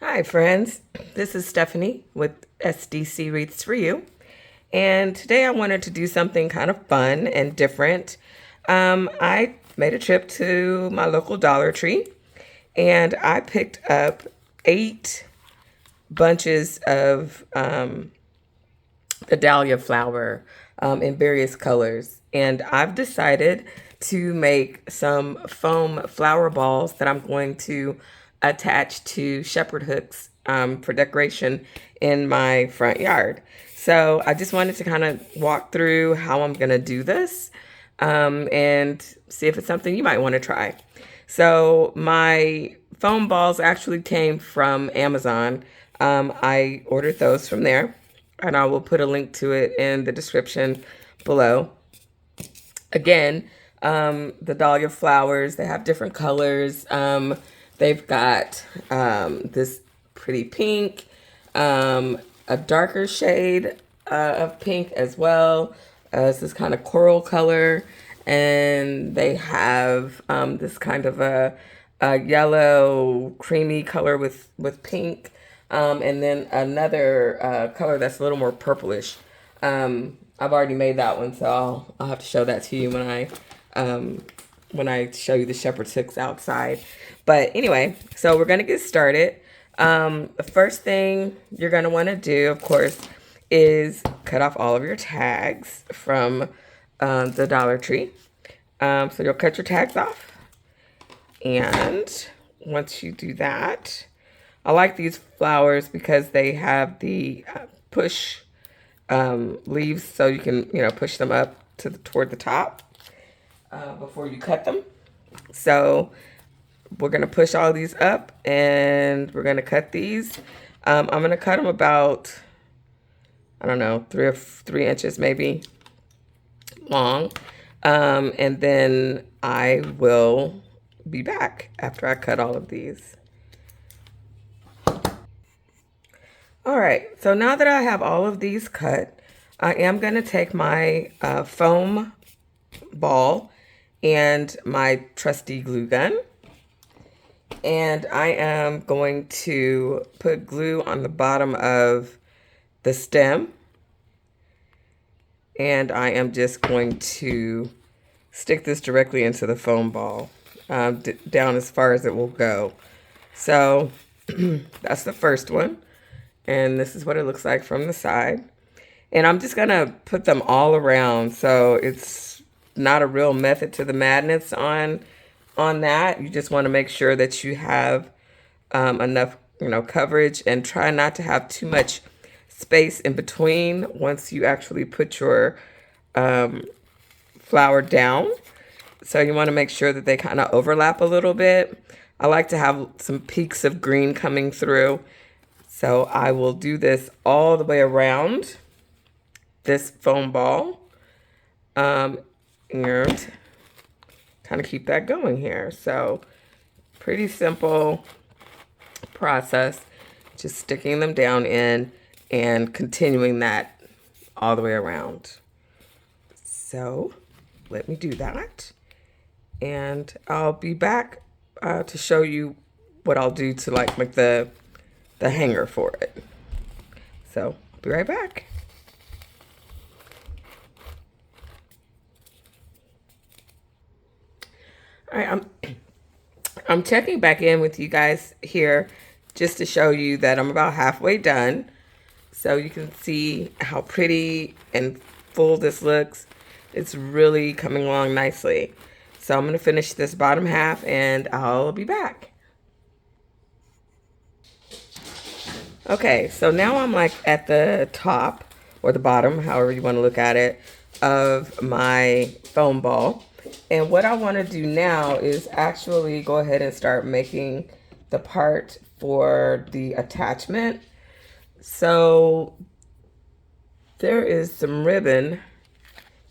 Hi, friends. This is Stephanie with SDC Wreaths for You. And today I wanted to do something kind of fun and different. I made a trip to my local Dollar Tree and I picked up 8 bunches of the dahlia flower in various colors. And I've decided to make some foam flower balls that I'm going to attach to shepherd hooks for decoration in my front yard. So I just wanted to kind of walk through how I'm going to do this and see if it's something you might want to try. So my foam balls actually came from Amazon. I ordered those from there, and I will put a link to it in the description below. Again, the dahlia flowers, they have different colors. They've got this pretty pink, a darker shade of pink as well. It's this kind of coral color, and they have this kind of a yellow creamy color with pink, and then another color that's a little more purplish. I've already made that one, so I'll have to show that to you when I show you the shepherd hooks outside. But anyway, so we're gonna get started. The first thing you're gonna want to do, of course, is cut off all of your tags from the Dollar Tree. So you'll cut your tags off, and once you do that, I like these flowers because they have the push leaves, so you can push them up to toward the top before you cut them. So we're gonna push all these up, and we're gonna cut these. I'm gonna cut them about, I don't know, 3 inches maybe long, and then I will be back after I cut all of these. All right, so now that I have all of these cut, I am going to take my foam ball and my trusty glue gun, and I am going to put glue on the bottom of the stem, and I am just going to stick this directly into the foam ball, down as far as it will go. So that's the first one. And this is what it looks like from the side. And I'm just gonna put them all around, so it's not a real method to the madness on that. You just want to make sure that you have enough coverage, and try not to have too much space in between once you actually put your flower down. So you want to make sure that they kind of overlap a little bit. I like to have some peaks of green coming through. So I will do this all the way around this foam ball, and kind of keep that going here. So pretty simple process, just sticking them down in and continuing that all the way around. So let me do that, and I'll be back to show you what I'll do to make the hanger for it. So I'll be right back. All right, I'm checking back in with you guys here just to show you that I'm about halfway done. So you can see how pretty and full this looks. It's really coming along nicely. So I'm going to finish this bottom half, and I'll be back. Okay, so now I'm at the top, or the bottom, however you want to look at it, of my foam ball. And what I want to do now is actually go ahead and start making the part for the attachment. So there is some ribbon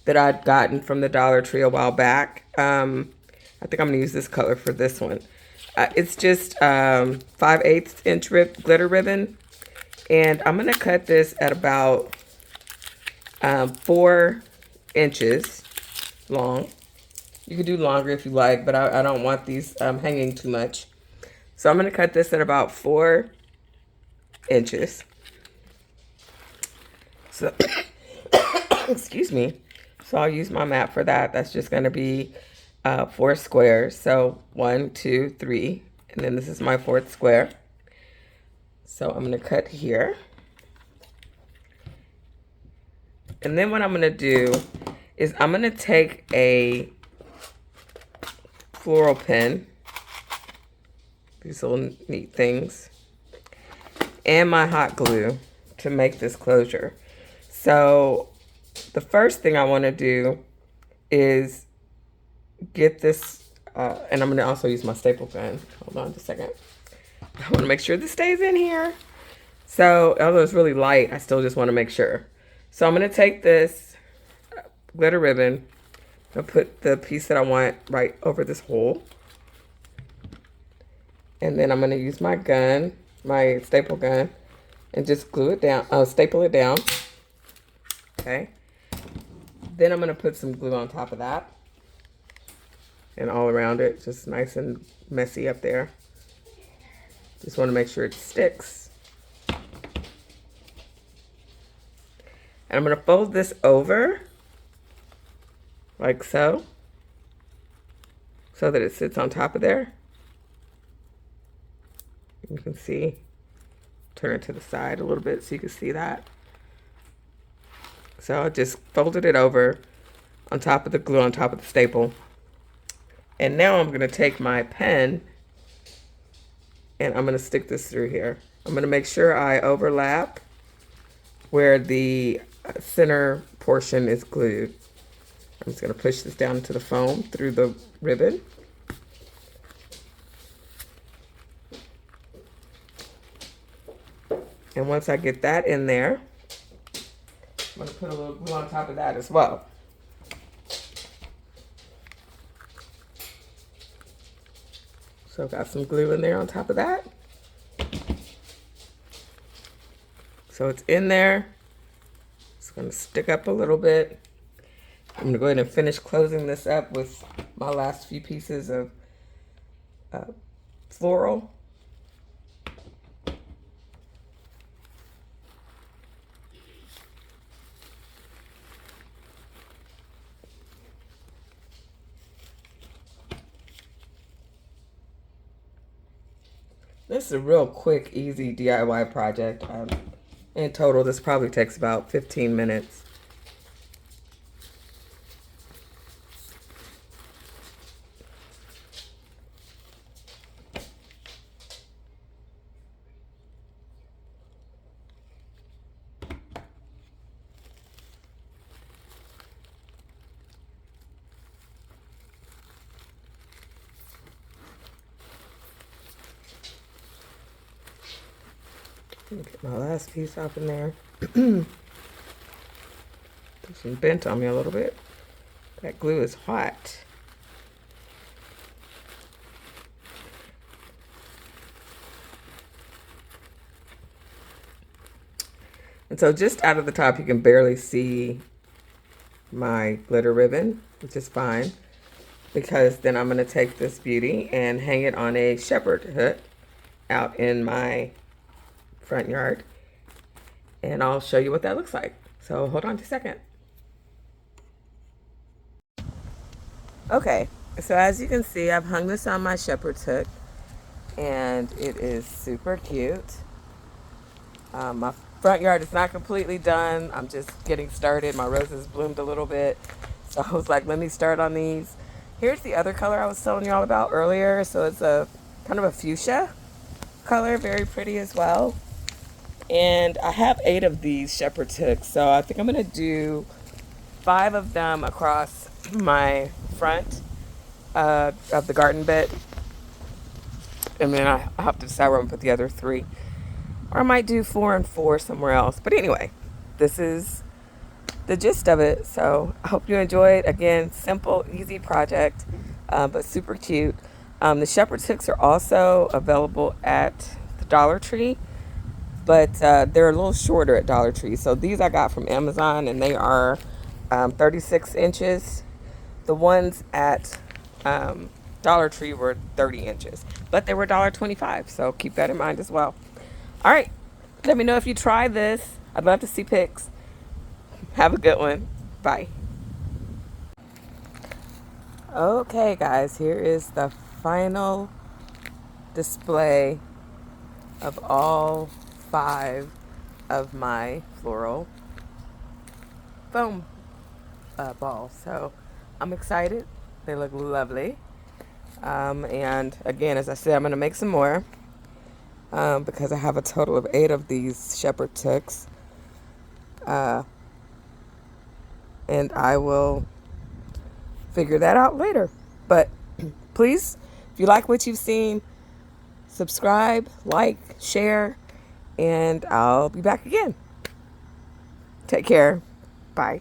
that I'd gotten from the Dollar Tree a while back. I think I'm going to use this color for this one. It's just 5/8 inch glitter ribbon. And I'm going to cut this at about 4 inches long. You could do longer if you like, but I don't want these hanging too much. So I'm going to cut this at about 4 inches. So, excuse me. So I'll use my map for that. That's just going to be 4 squares. So 1, 2, 3, and then this is my 4th square. So I'm going to cut here. And then what I'm going to do is I'm going to take a floral pen, these little neat things, and my hot glue to make this closure. So the first thing I want to do is get this, and I'm going to also use my staple gun. Hold on just a second. I want to make sure this stays in here. So although it's really light, I still just want to make sure. So I'm going to take this glitter ribbon and put the piece that I want right over this hole. And then I'm going to use my gun, my staple gun, and just glue it down, staple it down. Okay. Then I'm going to put some glue on top of that and all around it, just nice and messy up there. Just want to make sure it sticks. And I'm going to fold this over like so that it sits on top of there. You can see, turn it to the side a little bit so you can see that. So I just folded it over on top of the glue, on top of the staple. And now I'm going to take my pen and I'm going to stick this through here. I'm going to make sure I overlap where the center portion is glued. I'm just going to push this down into the foam through the ribbon. And once I get that in there, I'm going to put a little glue on top of that as well. So I've got some glue in there on top of that. So it's in there. It's going to stick up a little bit. I'm going to go ahead and finish closing this up with my last few pieces of floral. This is a real quick, easy DIY project. In total, this probably takes about 15 minutes. Get my last piece up in there. There's some bent on me a little bit. That glue is hot. And so just out of the top, you can barely see my glitter ribbon, which is fine, because then I'm going to take this beauty and hang it on a Shephard hook out in my front yard, and I'll show you what that looks like. So hold on just a second. Okay, so as you can see, I've hung this on my shepherd's hook, and it is super cute. My front yard is not completely done. I'm just getting started. My roses bloomed a little bit, so I was like, let me start on these. Here's the other color I was telling y'all about earlier. So it's a kind of a fuchsia color, very pretty as well. And I have 8 of these shepherd's hooks, so I think I'm going to do 5 of them across my front of the garden bed. And then I have to decide where I'm going to put the other 3. Or I might do 4 and 4 somewhere else. But anyway, this is the gist of it. So I hope you enjoyed. Again, simple, easy project, but super cute. The shepherd's hooks are also available at the Dollar Tree, but they're a little shorter at Dollar Tree. So these I got from Amazon, and they are 36 inches. The ones at Dollar Tree were 30 inches, but they were $1.25. So keep that in mind as well. All right, Let me know if you try this. I'd love to see pics. Have a good one. Bye. Okay, guys, here is the final display of all 5 of my floral foam balls. So I'm excited. They look lovely. And again, as I said, I'm going to make some more because I have a total of 8 of these Shepherd ticks. And I will figure that out later. But please, if you like what you've seen, subscribe, like, share, and I'll be back again. Take care. Bye.